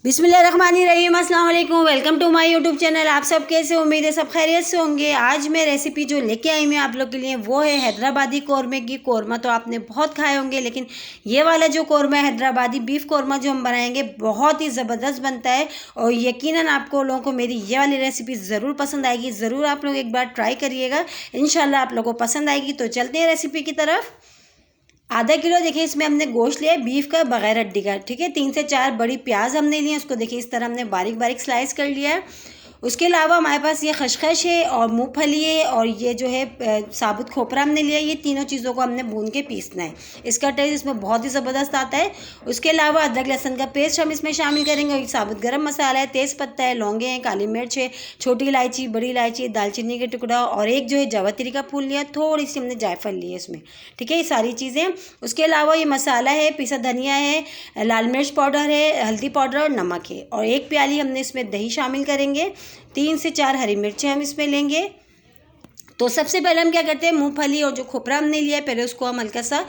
बिस्मिल्लाहिर्रहमानिर्रहीम, अस्सलाम वालेकुम। Welcome to my YouTube channel. आप सब कैसे, उम्मीद है सब खैरियत से होंगे। आज मैं रेसिपी जो लेके आई हूँ आप लोग के लिए वो है हैदराबादी कौरमे की। कौरमा तो आपने बहुत खाए होंगे, लेकिन ये वाला जो कौरमा है हैदराबादी बीफ कौरमा जो हम बनाएंगे बहुत ही ज़बरदस्त बनता है और यकीनन आपको लोगों को मेरी ये वाली रेसिपी ज़रूर पसंद आएगी। ज़रूर आप लोग एक बार ट्राई करिएगा, इंशाल्लाह आप लोगों को पसंद आएगी। तो चलते हैं रेसिपी की तरफ। आधा किलो देखिए इसमें हमने गोश्त लिया है बीफ का बगैर हड्डी का, ठीक है। 3 से 4 बड़ी प्याज हमने लिए, उसको देखिए इस तरह हमने बारीक बारीक स्लाइस कर लिया है। उसके अलावा हमारे पास ये खशखश है और मूंगफली है और ये जो है साबुत खोपरा हमने लिया है। ये तीनों चीज़ों को हमने भून के पीसना है, इसका टेस्ट इसमें बहुत ही ज़बरदस्त आता है। उसके अलावा अदरक लहसुन का पेस्ट हम इसमें शामिल करेंगे। और साबुत गरम मसाला है, तेज़ पत्ता है, लौंगे हैं, काली मिर्च है, छोटी इलायची, बड़ी इलायची, दालचीनी का टुकड़ा और एक जो है जावित्री का फूल लिया, थोड़ी सी हमने जायफल ली है इसमें, ठीक है। ये सारी चीज़ें। उसके अलावा ये मसाला है, पिसा धनिया है, लाल मिर्च पाउडर है, हल्दी पाउडर और नमक है। और एक प्याली हमने इसमें दही शामिल करेंगे। 3 से 4 हरी मिर्चें हम इसमें लेंगे। तो सबसे पहले हम क्या करते हैं, मूंगफली और जो खोपरा हमने लिया है पहले उसको हम हल्का सा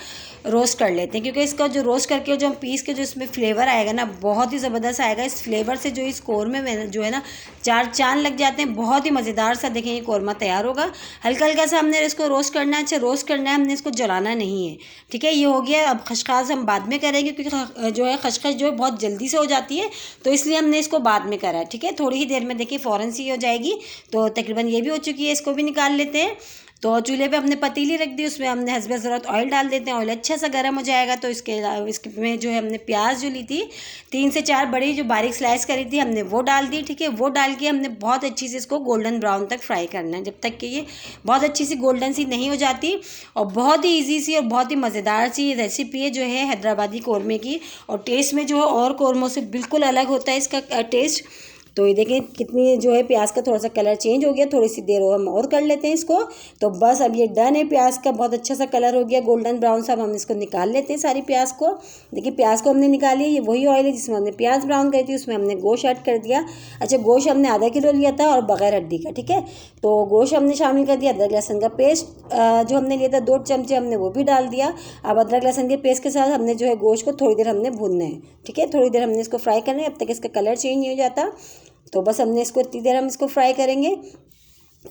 रोस्ट कर लेते हैं, क्योंकि इसका जो रोस्ट करके जो हम पीस के जो इसमें फ्लेवर आएगा ना बहुत ही ज़बरदस्त आएगा। इस फ्लेवर से जो इस कौरमे में जो है ना 4 चांद लग जाते हैं। बहुत ही मज़ेदार सा देखें ये कौरमा तैयार होगा। हल्का हल्का सा हमने इसको रोस्ट करना है, अच्छा रोस्ट करना है, हमने इसको जलाना नहीं है, ठीक है। ये हो गया। अब खशखश हम बाद में करेंगे, क्योंकि जो है खशखश जो है बहुत जल्दी से हो जाती है, तो इसलिए हमने इसको बाद में करा है, ठीक है। थोड़ी ही देर में देखिए फ़ौरन सी हो जाएगी। तो तकरीबन ये भी हो चुकी है, इसको भी निकाल लेते हैं। तो चूल्हे पे हमने पतीली रख दी, उसमें हमने हस्बे ज़रूरत ऑयल डाल देते हैं। ऑयल अच्छा सा गर्म हो जाएगा तो इसमें जो है हमने प्याज जो ली थी 3 से 4 बड़ी जो बारीक स्लाइस करी थी हमने वो डाल दी, ठीक है। वो डाल के हमने बहुत अच्छी से इसको गोल्डन ब्राउन तक फ्राई करना है, जब तक कि ये बहुत अच्छी सी गोल्डन सी नहीं हो जाती। और बहुत ही ईजी सी और बहुत ही मज़ेदार सी ये रेसिपी है जो है हैदराबादी कौरमे की। और टेस्ट में जो है और कौरमों से बिल्कुल अलग होता है इसका टेस्ट। तो ये देखें कितनी जो है प्याज का थोड़ा सा कलर चेंज हो गया, थोड़ी सी देर हम और कर लेते हैं इसको। तो बस अब ये डन है, प्याज का बहुत अच्छा सा कलर हो गया गोल्डन ब्राउन सा। अब हम इसको निकाल लेते हैं सारी प्याज को। देखिए प्याज को हमने निकाल लिया। ये वही ऑयल है जिसमें हमने प्याज ब्राउन करी थी, उसमें हमने गोश्त ऐड कर दिया। अच्छा गोश्त हमने आधा किलो लिया था और बगैर हड्डी का, ठीक है। तो गोश्त हमने शामिल कर दिया। अदरक लहसुन का पेस्ट जो हमने लिया था 2 चमचे हमने वो भी डाल दिया। अब अदरक लहसुन के पेस्ट के साथ हमने जो है गोश्त को थोड़ी देर हमने भूनना है, ठीक है। थोड़ी देर हमने इसको फ्राई करना है, अब तक इसका कलर चेंज नहीं हो जाता। तो बस हमने इसको इतनी देर हम इसको फ्राई करेंगे।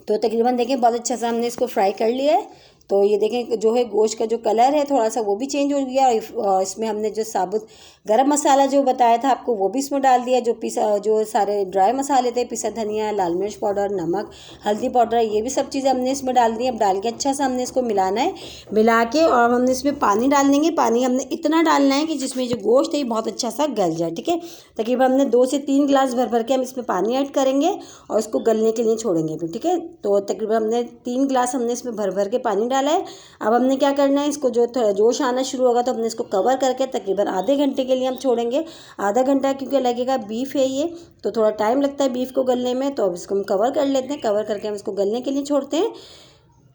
तो तकरीबन देखें बहुत अच्छा सा हमने इसको फ्राई कर लिया है। तो ये देखें जो है गोश्त का जो कलर है थोड़ा सा वो भी चेंज हो गया। और इसमें हमने जो साबुत गरम मसाला जो बताया था आपको वो भी इसमें डाल दिया। जो सारे ड्राई मसाले थे, पिसा धनिया, लाल मिर्च पाउडर, नमक, हल्दी पाउडर, ये भी सब चीज़ें हमने इसमें डाल दी। अब डाल के अच्छा सा हमने इसको मिलाना है। मिला के और हमने इसमें पानी डाल देंगे। पानी हमने इतना डालना है कि जिसमें जो गोश्त है ये बहुत अच्छा सा गल जाए, ठीक है। तकरीबन हमने 2 से 3 गिलास भर भर के हम इसमें पानी ऐड करेंगे और इसको गलने के लिए छोड़ेंगे भी, ठीक है। तो तकरीबन हमने 3 गिलास हमने इसमें भर भर के पानी डाला है। अब हमने क्या करना है, इसको जो थोड़ा जोश आना शुरू होगा तो हमने इसको कवर करके तकरीबन आधे घंटे के लिए हम छोड़ेंगे। आधा घंटा क्योंकि लगेगा, बीफ है ये तो थोड़ा टाइम लगता है बीफ को गलने में। तो अब इसको हम कवर कर लेते हैं। कवर करके हम इसको गलने के लिए छोड़ते हैं,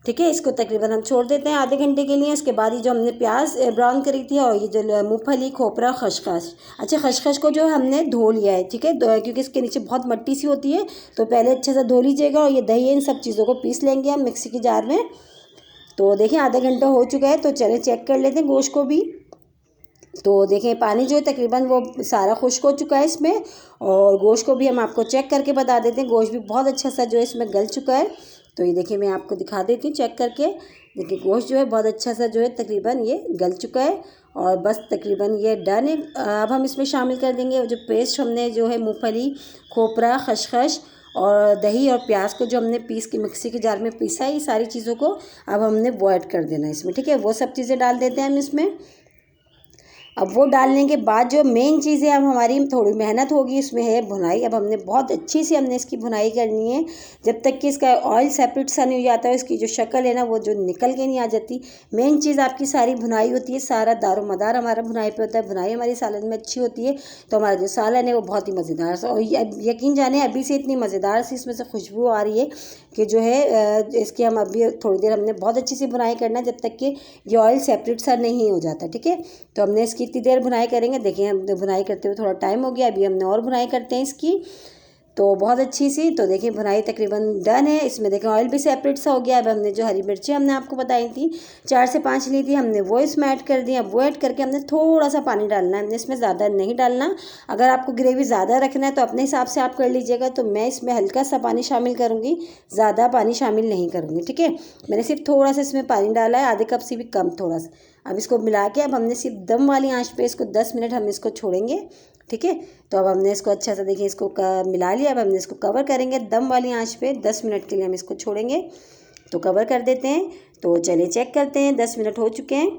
ठीक है। इसको तकरीबन हम छोड़ देते हैं आधे घंटे के लिए। उसके बाद ये जो हमने प्याज ब्राउन करी थी और ये जो मूंगफली, खोपरा, खशखश, अच्छा खशखश को जो हमने धो लिया है, ठीक है, क्योंकि इसके नीचे बहुत मट्टी सी होती है तो पहले अच्छे से धो लीजिएगा। और ये दही है, इन सब चीज़ों को पीस लेंगे हम मिक्सी की जार में। तो देखें आधा घंटा हो चुका है, तो चलें चेक कर लेते हैं गोश्त को भी। तो देखें पानी जो है तकरीबन वो सारा खुश्क हो चुका है इसमें। और गोश्त को भी हम आपको चेक करके बता देते हैं। गोश्त भी बहुत अच्छा सा जो है इसमें गल चुका है। तो ये देखिए मैं आपको दिखा देती हूँ चेक करके। देखिए गोश्त जो है बहुत अच्छा सा जो है तकरीबन ये गल चुका है और बस तकरीबन ये डन है। अब हम इसमें शामिल कर देंगे जो पेस्ट हमने जो है मूंगफली, खोपरा, खशखश और दही और प्याज को जो हमने पीस के मिक्सी के जार में पीसा है, ये सारी चीज़ों को अब हमने वो ऐड कर देना है इसमें, ठीक है। वो सब चीज़ें डाल देते हैं हम इसमें। अब वो डालने के बाद जो मेन चीज़ है, अब हमारी थोड़ी मेहनत होगी इसमें है भुनाई। अब हमने बहुत अच्छी सी हमने इसकी भुनाई करनी है जब तक कि इसका ऑयल सेपरेट सा नहीं हो जाता है। इसकी जो शक्ल है ना वो जो निकल के नहीं आ जाती। मेन चीज़ आपकी सारी भुनाई होती है, सारा दारोमदार हमारा भुनाई पे होता है। भुनाई हमारी सालन में अच्छी होती है तो हमारा जो सालन है वो बहुत ही मज़ेदार सा। और यकीन जाने अभी से इतनी मज़ेदार सी इसमें से खुशबू आ रही है कि जो है इसकी हम अभी थोड़ी देर हमने बहुत अच्छी सी भुनाई करना है जब तक कि ये ऑयल सेपरेट सा नहीं हो जाता, ठीक है। तो हमने इसकी इतनी देर भुनाई करेंगे। देखिए हम भुनाई करते हुए थोड़ा टाइम हो गया, अभी हमने और भुनाई करते हैं इसकी। तो बहुत अच्छी सी। तो देखिए भुनाई तकरीबन डन है। इसमें देखें ऑयल भी सेपरेट सा हो गया। अब हमने जो हरी मिर्ची हमने आपको बताई थी 4 से 5 ली थी, हमने वो इसमें ऐड कर दी। अब वो ऐड करके हमने थोड़ा सा पानी डालना है, हमने इसमें ज़्यादा नहीं डालना। अगर आपको ग्रेवी ज़्यादा रखना है तो अपने हिसाब से आप कर लीजिएगा। तो मैं इसमें हल्का सा पानी शामिल करूँगी, ज़्यादा पानी शामिल नहीं करूँगी, ठीक है। मैंने सिर्फ थोड़ा सा इसमें पानी डाला है, आधे कप से भी कम थोड़ा सा। अब इसको मिला के अब हमने सिर्फ दम वाली आंच पे इसको 10 मिनट हम इसको छोड़ेंगे, ठीक है। तो अब हमने इसको अच्छा सा देखिए इसको मिला लिया। अब हमने इसको कवर करेंगे दम वाली आंच पे 10 मिनट के लिए हम इसको छोड़ेंगे। तो कवर कर देते हैं। तो चलिए चेक करते हैं, 10 मिनट हो चुके हैं।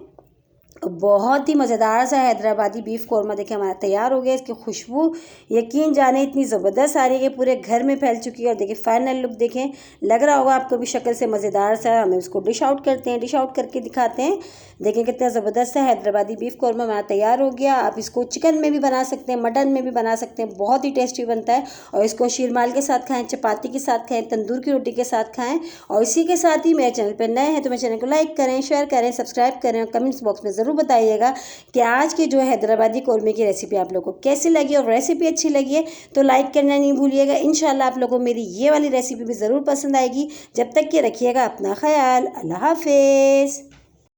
बहुत ही मज़ेदार सा हैदराबादी बीफ कौरमा देखिए हमारा तैयार हो गया। इसकी खुशबू यकीन जाने इतनी ज़बरदस्त आ रही है कि पूरे घर में फैल चुकी है। और देखिए फाइनल लुक देखें, लग रहा होगा आपको भी शक्ल से मज़ेदार सा। हम इसको डिश आउट करते हैं, डिश आउट करके दिखाते हैं। देखें कितना ज़बरदस्त सा हैदराबादी बीफ कौरमा हमारा तैयार हो गया। आप इसको चिकन में भी बना सकते हैं, मटन में भी बना सकते हैं, बहुत ही टेस्टी बनता है। और इसको शीरमाल के साथ खाएँ, चपाती के साथ खाएँ, तंदूर की रोटी के साथ खाएँ। और इसी के साथ ही मेरे चैनल पर नए हैं तो मेरे चैनल को लाइक करें, शेयर करें, सब्सक्राइब करें और कमेंट्स बॉक्स में ज़रूर बताइएगा कि आज की जो हैदराबादी कौरमे की रेसिपी आप लोगों को कैसी लगी। और रेसिपी अच्छी लगी है तो लाइक करना नहीं भूलिएगा। इंशाल्लाह आप लोगों को मेरी ये वाली रेसिपी भी ज़रूर पसंद आएगी। जब तक कि रखिएगा अपना ख्याल। अल्लाह हाफिज़।